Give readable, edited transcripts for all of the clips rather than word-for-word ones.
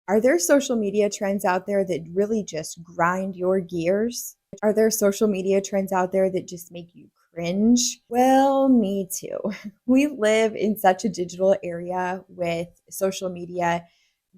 Are there social media trends out there that really just grind your gears? Are there social media trends out there that just make you cringe? Well, me too. We live in such a digital area with social media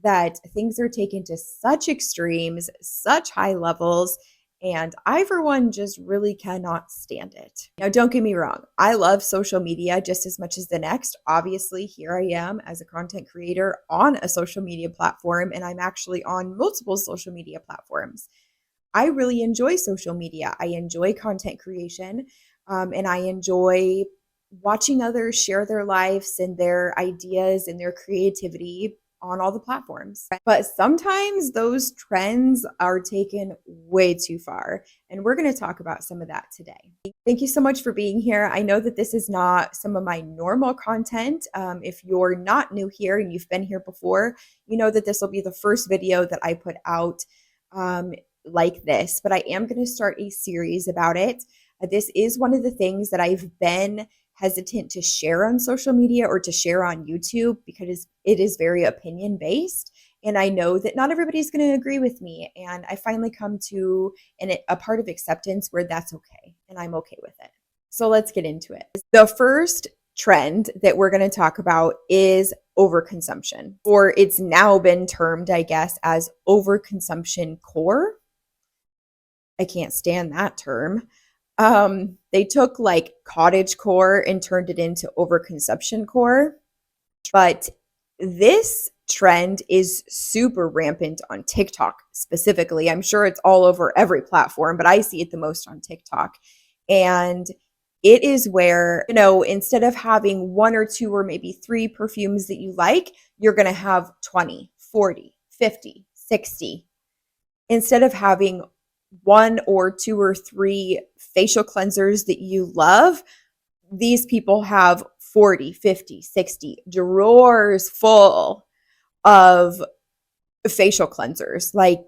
that things are taken to such extremes, such high levels, and I, for one, just really cannot stand it. Now, don't get me wrong, I love social media just as much as the next. Obviously, here I am as a content creator on a social media platform, and I'm actually on multiple social media platforms. I really enjoy social media. I enjoy content creation, and I enjoy watching others share their lives and their ideas and their creativity on all the platforms. But sometimes those trends are taken way too far. And we're going to talk about some of that today. Thank you so much for being here. I know that this is not some of my normal content. If you're not new here and you've been here before, you know that this will be the first video that I put out like this, but I am going to start a series about it. This is one of the things that I've been hesitant to share on social media or to share on YouTube because it is very opinion based. And I know that not everybody's going to agree with me. And I finally come to a part of acceptance where that's okay. And I'm okay with it. So let's get into it. The first trend that we're going to talk about is overconsumption, or it's now been termed, I guess, as overconsumption core. I can't stand that term. They took like cottage core and turned it into overconsumption core. But this trend is super rampant on TikTok specifically. I'm sure it's all over every platform, but I see it the most on TikTok. And it is where, instead of having one or two or maybe three perfumes that you like, you're going to have 20, 40, 50, 60. Instead of having one or two or three facial cleansers that you love, these people have 40, 50, 60 drawers full of facial cleansers. Like,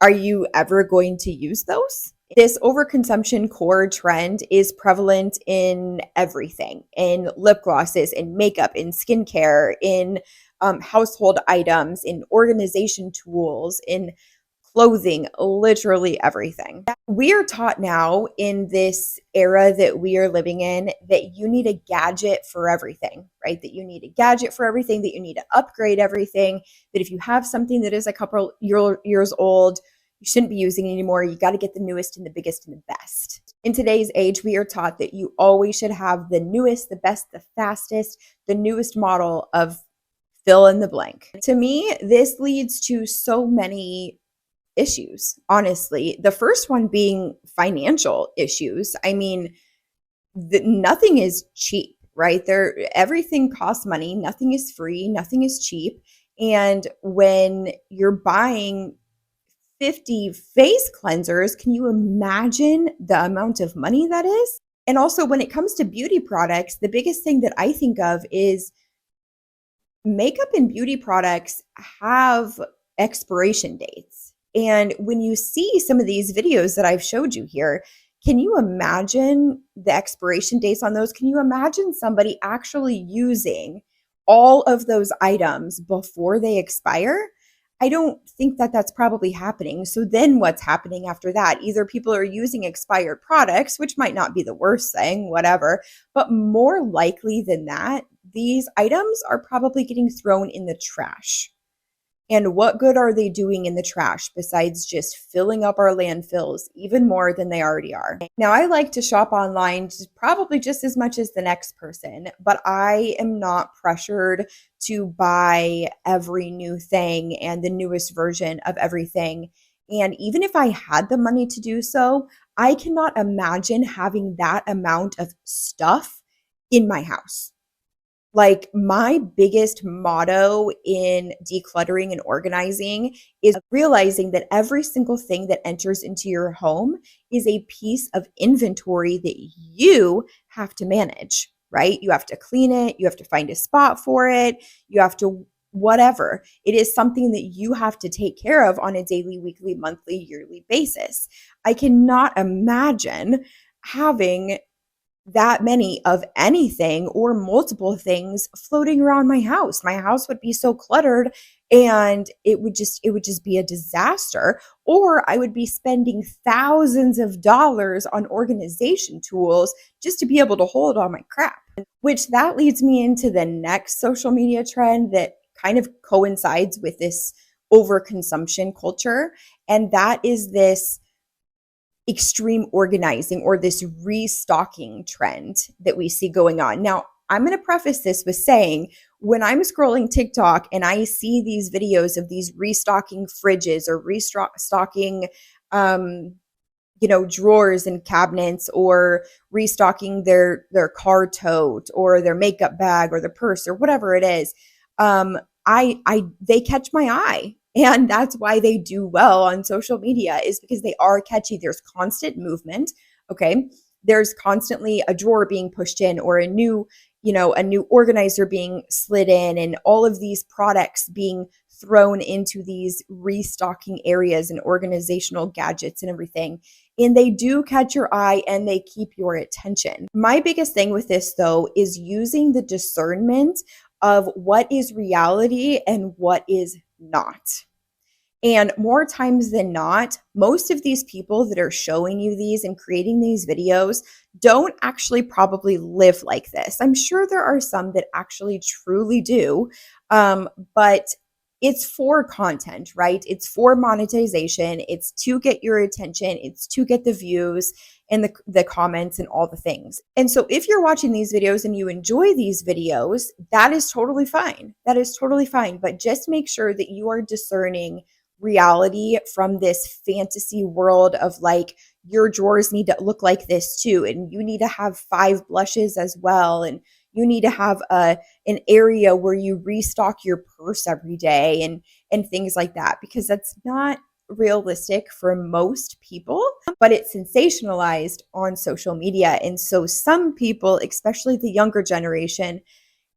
are you ever going to use those? This overconsumption core trend is prevalent in everything, in lip glosses, in makeup, in skincare, in household items, in organization tools, in clothing, literally everything. We are taught now in this era that we are living in that you need a gadget for everything, right? That you need a gadget for everything, that you need to upgrade everything, that if you have something that is a couple years old, you shouldn't be using it anymore. You got to get the newest and the biggest and the best. In today's age, we are taught that you always should have the newest, the best, the fastest, the newest model of fill in the blank. To me, this leads to so many issues, honestly. The first one being financial issues. I mean, nothing is cheap, right? Everything costs money. Nothing is free. Nothing is cheap. And when you're buying 50 face cleansers, can you imagine the amount of money that is? And also, when it comes to beauty products, the biggest thing that I think of is makeup and beauty products have expiration dates. And when you see some of these videos that I've showed you here, can you imagine the expiration dates on those? Can you imagine somebody actually using all of those items before they expire? I don't think that that's probably happening. So then what's happening after that? Either people are using expired products, which might not be the worst thing, whatever, but more likely than that, these items are probably getting thrown in the trash. And what good are they doing in the trash besides just filling up our landfills even more than they already are? Now, I like to shop online probably just as much as the next person, but I am not pressured to buy every new thing and the newest version of everything. And even if I had the money to do so, I cannot imagine having that amount of stuff in my house. Like, my biggest motto in decluttering and organizing is realizing that every single thing that enters into your home is a piece of inventory that you have to manage, right? You have to clean it, you have to find a spot for it, you have to whatever. It is something that you have to take care of on a daily, weekly, monthly, yearly basis. I cannot imagine having that many of anything or multiple things floating around my house. My house would be so cluttered and it would just be a disaster, or I would be spending thousands of dollars on organization tools just to be able to hold all my crap. Which that leads me into the next social media trend that kind of coincides with this overconsumption culture, and that is this extreme organizing or this restocking trend that we see going on. Now, I'm going to preface this with saying when I'm scrolling TikTok and I see these videos of these restocking fridges or restocking drawers and cabinets, or restocking their car tote or their makeup bag or their purse or whatever it is, I they catch my eye. And that's why they do well on social media, is because they are catchy. There's constant movement. Okay. There's constantly a drawer being pushed in, or a new organizer being slid in, and all of these products being thrown into these restocking areas and organizational gadgets and everything. And they do catch your eye and they keep your attention. My biggest thing with this, though, is using the discernment of what is reality and what is not. And more times than not, most of these people that are showing you these and creating these videos don't actually probably live like this. I'm sure there are some that actually truly do, but it's for content, right? It's for monetization. It's to get your attention. It's to get the views and the comments and all the things. And so if you're watching these videos and you enjoy these videos, that is totally fine. That is totally fine. But just make sure that you are discerning reality from this fantasy world of like, your drawers need to look like this too, and you need to have 5 blushes as well, and you need to have an area where you restock your purse every day, and things like that, because that's not realistic for most people, but it's sensationalized on social media. And so some people, especially the younger generation,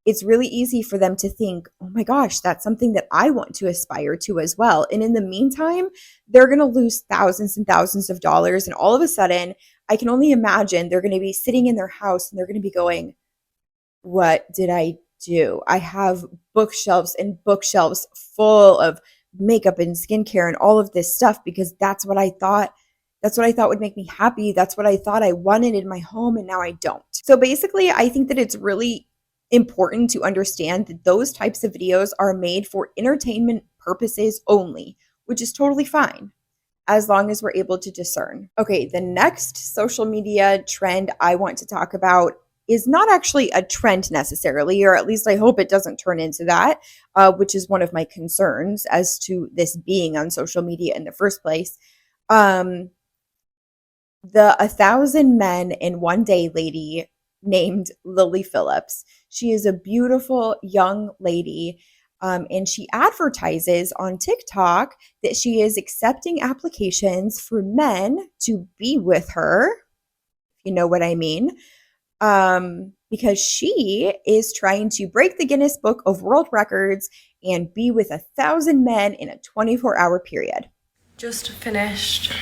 it's really easy for them to think, oh my gosh, that's something that I want to aspire to as well. And in the meantime, they're going to lose thousands and thousands of dollars. And all of a sudden, I can only imagine they're going to be sitting in their house and they're going to be going, what did I do? I have bookshelves and bookshelves full of makeup and skincare and all of this stuff because that's what I thought. That's what I thought would make me happy. That's what I thought I wanted in my home, and now I don't. So basically, I think that it's really important to understand that those types of videos are made for entertainment purposes only, which is totally fine as long as we're able to discern. Okay, the next social media trend I want to talk about is not actually a trend necessarily, or at least I hope it doesn't turn into that, which is one of my concerns as to this being on social media in the first place. The 1,000 Men in One Day lady named Lily Phillips. She is a beautiful young lady, and she advertises on TikTok that she is accepting applications for men to be with her, if you know what I mean, because she is trying to break the Guinness Book of World Records and be with 1,000 men in a 24-hour period. Just finished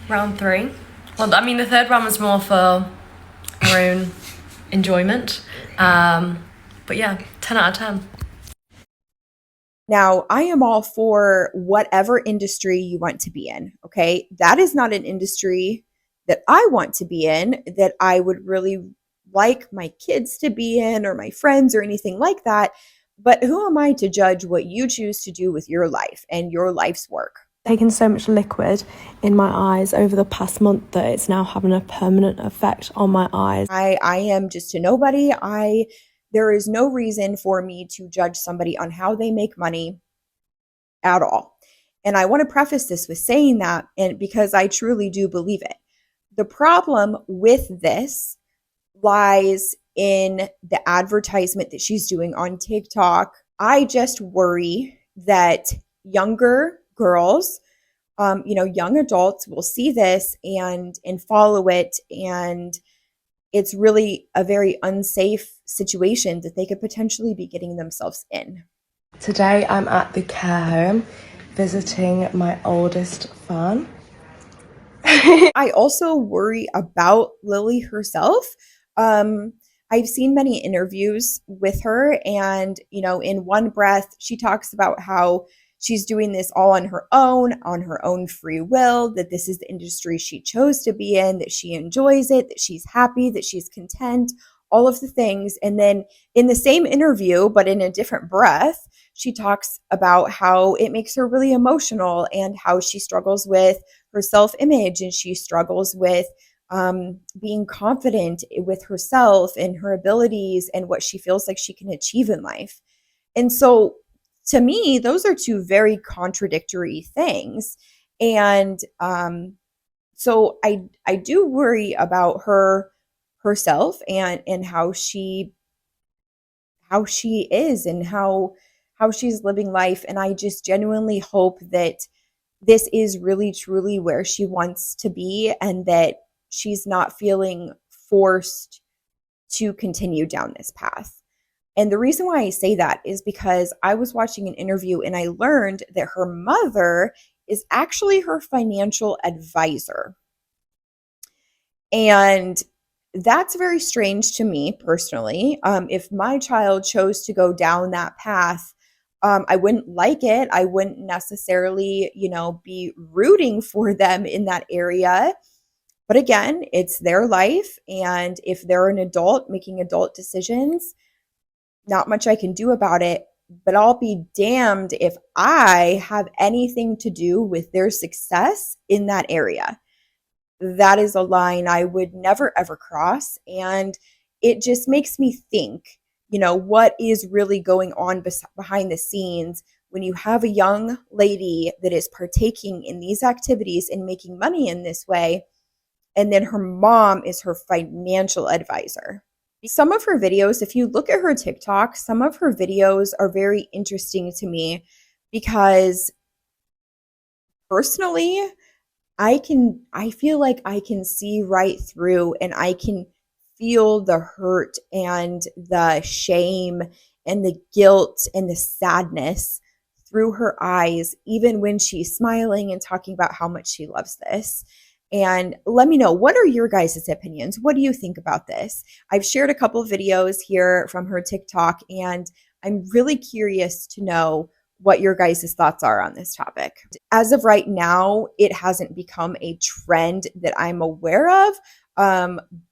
round 3. Well, I mean, the third round was more for our own enjoyment. But yeah, 10 out of 10. Now, I am all for whatever industry you want to be in, okay? That is not an industry that I want to be in, that I would really like my kids to be in, or my friends, or anything like that. But who am I to judge what you choose to do with your life and your life's work? Taken so much liquid in my eyes over the past month that it's now having a permanent effect on my eyes. I am just a nobody. There is no reason for me to judge somebody on how they make money at all. And I want to preface this with saying that, and because I truly do believe it. The problem with this lies in the advertisement that she's doing on TikTok. I just worry that younger girls, young adults will see this and follow it, and it's really a very unsafe situation that they could potentially be getting themselves in. Today I'm at the care home visiting my oldest fan. I also worry about Lily herself. I've seen many interviews with her, and, in one breath, she talks about how she's doing this all on her own free will, that this is the industry she chose to be in, that she enjoys it, that she's happy, that she's content, all of the things. And then in the same interview, but in a different breath, she talks about how it makes her really emotional and how she struggles with her self-image, and she struggles with being confident with herself and her abilities and what she feels like she can achieve in life. And so to me, those are two very contradictory things. And so I do worry about herself and how she is and how she's living life. And I just genuinely hope that this is really truly where she wants to be, and that she's not feeling forced to continue down this path. And the reason why I say that is because I was watching an interview and I learned that her mother is actually her financial advisor. And that's very strange to me personally. If my child chose to go down that path, I wouldn't like it. I wouldn't necessarily, be rooting for them in that area. But again, it's their life. And if they're an adult making adult decisions, not much I can do about it. But I'll be damned if I have anything to do with their success in that area. That is a line I would never, ever cross. And it just makes me think, what is really going on behind the scenes when you have a young lady that is partaking in these activities and making money in this way, and then her mom is her financial advisor. Some of her videos, if you look at her TikTok, some of her videos are very interesting to me because personally, I feel like I can see right through, and I can feel the hurt and the shame and the guilt and the sadness through her eyes, even when she's smiling and talking about how much she loves this. And let me know, what are your guys' opinions? What do you think about this? I've shared a couple of videos here from her TikTok, and I'm really curious to know what your guys' thoughts are on this topic. As of right now, it hasn't become a trend that I'm aware of.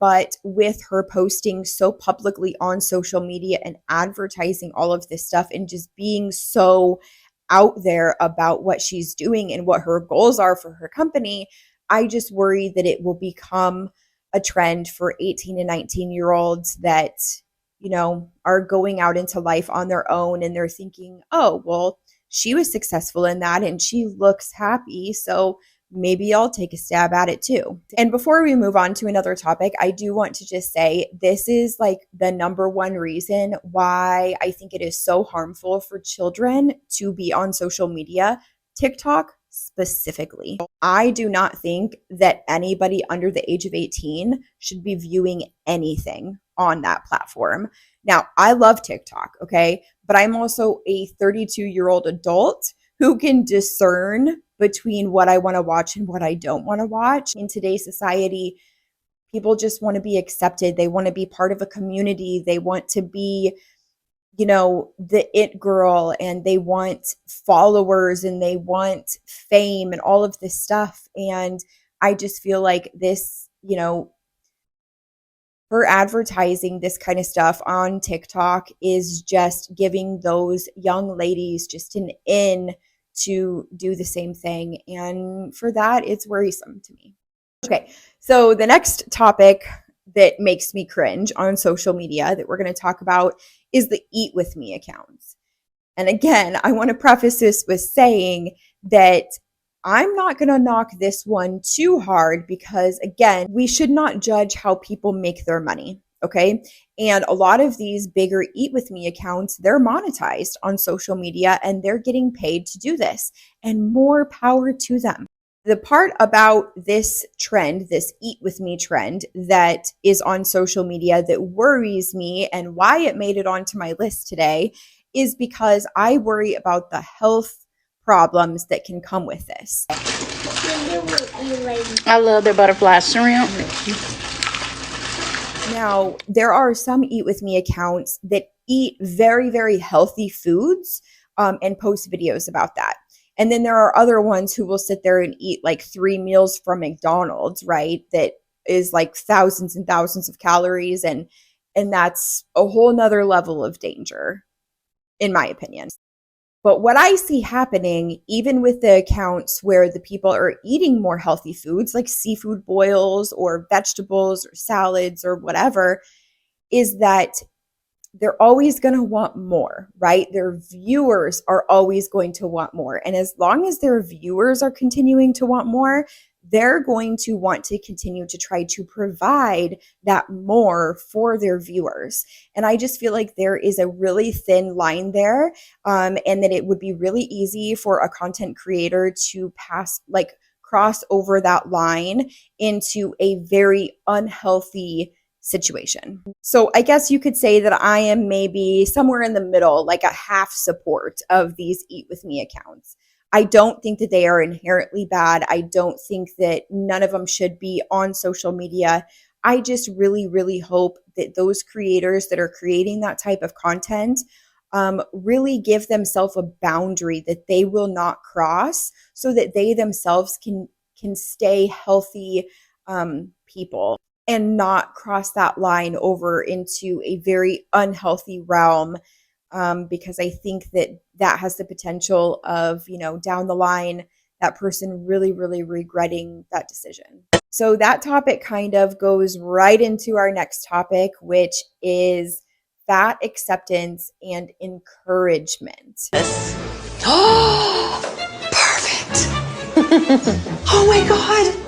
But with her posting so publicly on social media and advertising all of this stuff and just being so out there about what she's doing and what her goals are for her company, I just worry that it will become a trend for 18 and 19-year-olds that, are going out into life on their own, and they're thinking, oh, well, she was successful in that and she looks happy, so maybe I'll take a stab at it too. And before we move on to another topic, I do want to just say this is like the number one reason why I think it is so harmful for children to be on social media, TikTok specifically. I do not think that anybody under the age of 18 should be viewing anything on that platform. Now, I love TikTok, okay? But I'm also a 32-year-old adult who can discern between what I want to watch and what I don't want to watch. In today's society, people just want to be accepted. They want to be part of a community. They want to be, the it girl, and they want followers, and they want fame and all of this stuff. And I just feel like this, her advertising this kind of stuff on TikTok is just giving those young ladies just an in to do the same thing. And for that, it's worrisome to me. Okay, so the next topic that makes me cringe on social media that we're going to talk about is the Eat With Me accounts. And again, I want to preface this with saying that I'm not going to knock this one too hard because, again, we should not judge how people make their money, okay? And a lot of these bigger Eat With Me accounts, they're monetized on social media and they're getting paid to do this, and more power to them. The part about this trend, this Eat With Me trend that is on social media that worries me and why it made it onto my list today is because I worry about the health problems that can come with this. I love their butterfly shrimp. Now, there are some Eat With Me accounts that eat very, very healthy foods and post videos about that. And then there are other ones who will sit there and eat like 3 meals from McDonald's, right? That is like thousands and thousands of calories, and that's a whole nother level of danger, in my opinion. But what I see happening, even with the accounts where the people are eating more healthy foods like seafood boils or vegetables or salads or whatever, is that they're always going to want more, right? Their viewers are always going to want more. And as long as their viewers are continuing to want more, they're going to want to continue to try to provide that more for their viewers. And I just feel like there is a really thin line there, and that it would be really easy for a content creator to cross over that line into a very unhealthy situation. So I guess you could say that I am maybe somewhere in the middle, like a half support of these Eat With Me accounts. I don't think that they are inherently bad. I don't think that none of them should be on social media. I just really, really hope that those creators that are creating that type of content really give themselves a boundary that they will not cross, so that they themselves can stay healthy people and not cross that line over into a very unhealthy realm, because I think that has the potential of, down the line, that person really, really regretting that decision. So that topic kind of goes right into our next topic, which is fat acceptance and encouragement. Oh, perfect. Oh my God.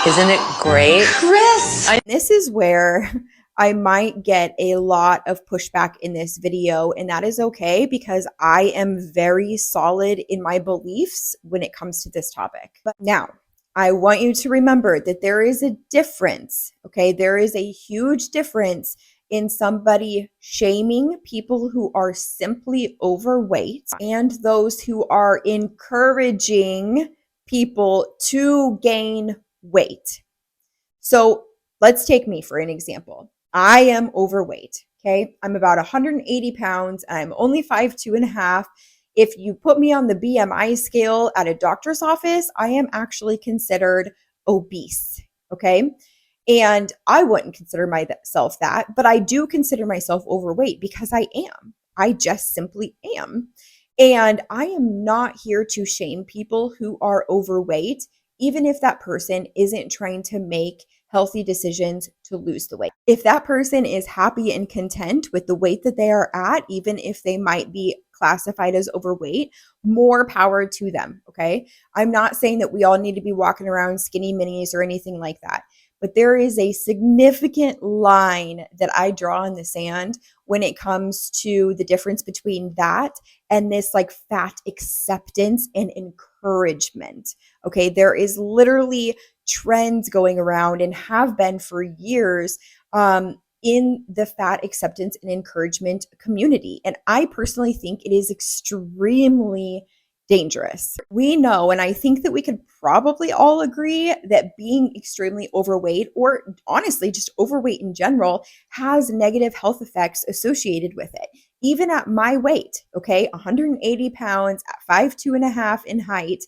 Isn't it great? Chris! This is where I might get a lot of pushback in this video, and that is okay, because I am very solid in my beliefs when it comes to this topic. But now, I want you to remember that there is a difference, okay? There is a huge difference in somebody shaming people who are simply overweight and those who are encouraging people to gain weight. So let's take me for an example. I am overweight, okay? I'm about 180 pounds. I'm only 5'2.5". If you put me on the BMI scale at a doctor's office, I am actually considered obese, okay? And I wouldn't consider myself that, but I do consider myself overweight because I am. I just simply am. And I am not here to shame people who are overweight, even if that person isn't trying to make healthy decisions to lose the weight. If that person is happy and content with the weight that they are at, even if they might be classified as overweight, more power to them, okay? I'm not saying that we all need to be walking around skinny minis or anything like that, but there is a significant line that I draw in the sand when it comes to the difference between that and this like fat acceptance and encouragement. Okay, there is literally trends going around and have been for years in the fat acceptance and encouragement community. And I personally think it is extremely dangerous. We know, and I think that we could probably all agree, that being extremely overweight, or honestly just overweight in general, has negative health effects associated with it. Even at my weight, okay, 180 pounds at 5'2.5" in height,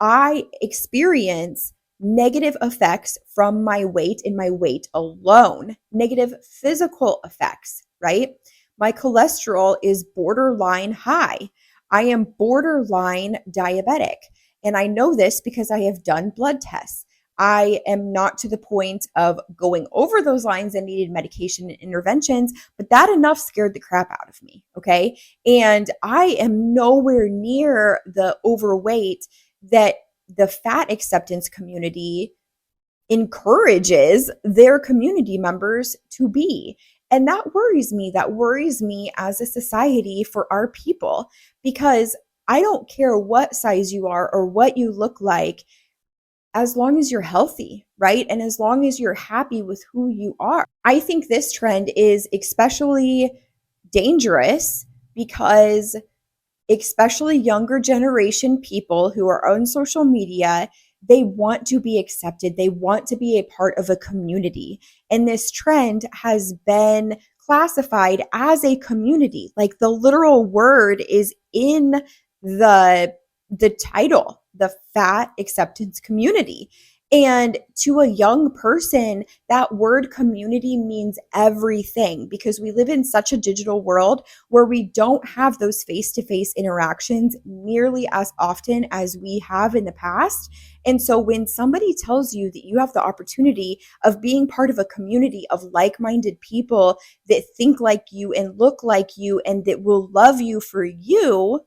I experience negative effects from my weight and my weight alone, negative physical effects, right? My cholesterol is borderline high. I am borderline diabetic. And I know this because I have done blood tests. I am not to the point of going over those lines and needed medication and interventions, but that enough scared the crap out of me, okay? And I am nowhere near the overweight that the fat acceptance community encourages their community members to be. And that worries me. That worries me as a society for our people, because I don't care what size you are or what you look like, as long as you're healthy, right? And as long as you're happy with who you are. I think this trend is especially dangerous because especially younger generation people who are on social media, They want to be accepted. They want to be a part of a community. And this trend has been classified as a community. Like the literal word is in the title, the fat acceptance community. And to a young person, that word community means everything because we live in such a digital world where we don't have those face-to-face interactions nearly as often as we have in the past. And so when somebody tells you that you have the opportunity of being part of a community of like-minded people that think like you and look like you and that will love you for you,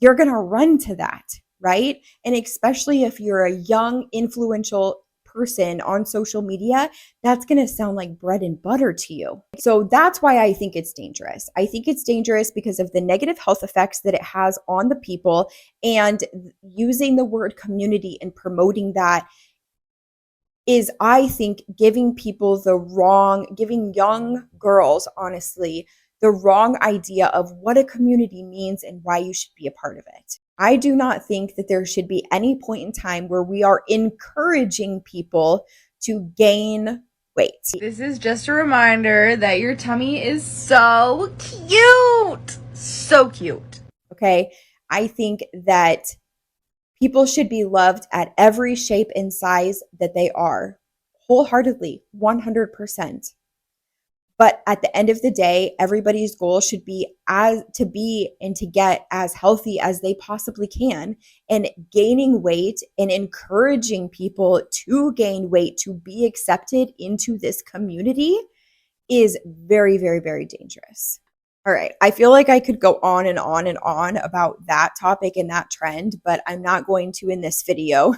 you're going to run to that, right? And especially if you're a young, influential person on social media, that's going to sound like bread and butter to you. So that's why I think it's dangerous. I think it's dangerous because of the negative health effects that it has on the people, and using the word community and promoting that is, I think, giving young girls, honestly, the wrong idea of what a community means and why you should be a part of it. I do not think that there should be any point in time where we are encouraging people to gain weight. This is just a reminder that your tummy is so cute. So cute. Okay? I think that people should be loved at every shape and size that they are, wholeheartedly, 100%. But at the end of the day, everybody's goal should be to get as healthy as they possibly can. And gaining weight and encouraging people to gain weight to be accepted into this community is very, very, very dangerous. All right. I feel like I could go on and on and on about that topic and that trend, but I'm not going to in this video.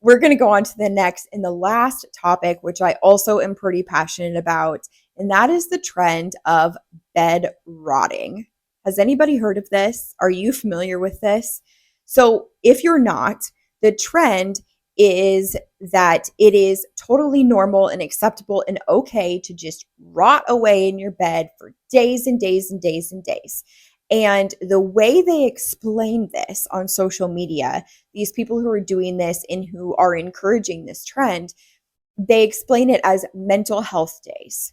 We're going to go on to the next and the last topic, which I also am pretty passionate about, and that is the trend of bed rotting. Has anybody heard of this? Are you familiar with this? So if you're not, the trend is that it is totally normal and acceptable and okay to just rot away in your bed for days and days and days and days. And the way they explain this on social media, these people who are doing this and who are encouraging this trend, they explain it as mental health days.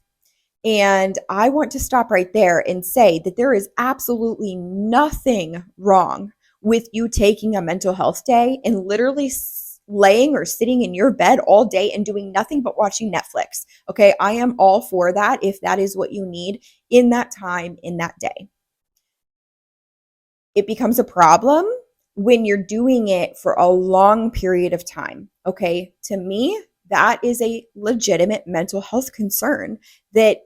And I want to stop right there and say that there is absolutely nothing wrong with you taking a mental health day and literally laying or sitting in your bed all day and doing nothing but watching Netflix. Okay, I am all for that if that is what you need in that time, in that day. It becomes a problem when you're doing it for a long period of time. Okay, to me, that is a legitimate mental health concern that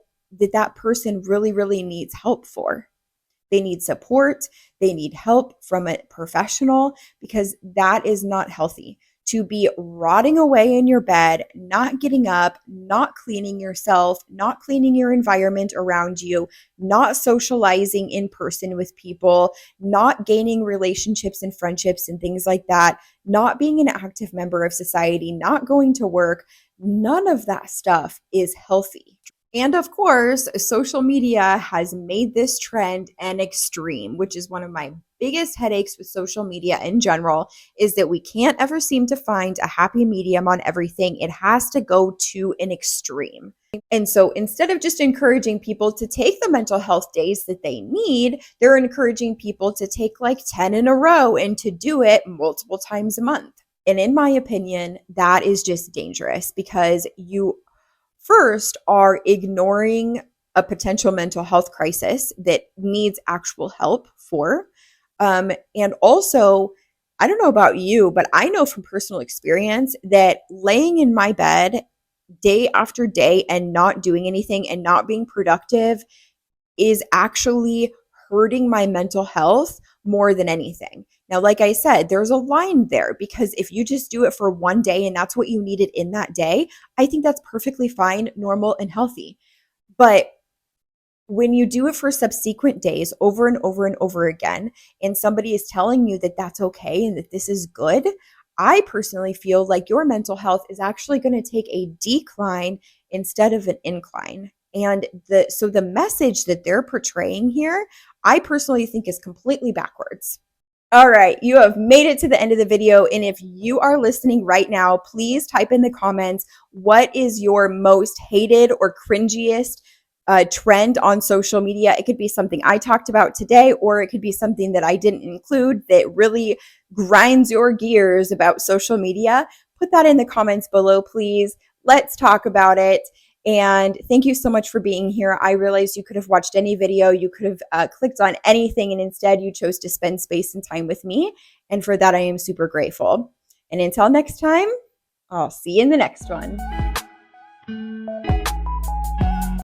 person really, really needs help for. They need support. They need help from a professional because that is not healthy. To be rotting away in your bed, not getting up, not cleaning yourself, not cleaning your environment around you, not socializing in person with people, not gaining relationships and friendships and things like that, not being an active member of society, not going to work, none of that stuff is healthy. And of course, social media has made this trend an extreme, which is one of my biggest headaches with social media in general, is that we can't ever seem to find a happy medium on everything. It has to go to an extreme. And so instead of just encouraging people to take the mental health days that they need, they're encouraging people to take like 10 in a row and to do it multiple times a month. And in my opinion, that is just dangerous because you first are ignoring a potential mental health crisis that needs actual help for. And also, I don't know about you, but I know from personal experience that laying in my bed day after day and not doing anything and not being productive is actually hurting my mental health more than anything. Now, like I said, there's a line there because if you just do it for one day and that's what you needed in that day, I think that's perfectly fine, normal, and healthy. But when you do it for subsequent days over and over and over again, and somebody is telling you that that's okay and that this is good, I personally feel like your mental health is actually going to take a decline instead of an incline. And the message that they're portraying here, I personally think is completely backwards. All right, you have made it to the end of the video. And if you are listening right now, please type in the comments, what is your most hated or cringiest trend on social media? It could be something I talked about today, or it could be something that I didn't include that really grinds your gears about social media. Put that in the comments below, please. Let's talk about it. And thank you so much for being here. I realized you could have watched any video, you could have clicked on anything, and instead you chose to spend space and time with me. And for that, I am super grateful. And until next time, I'll see you in the next one.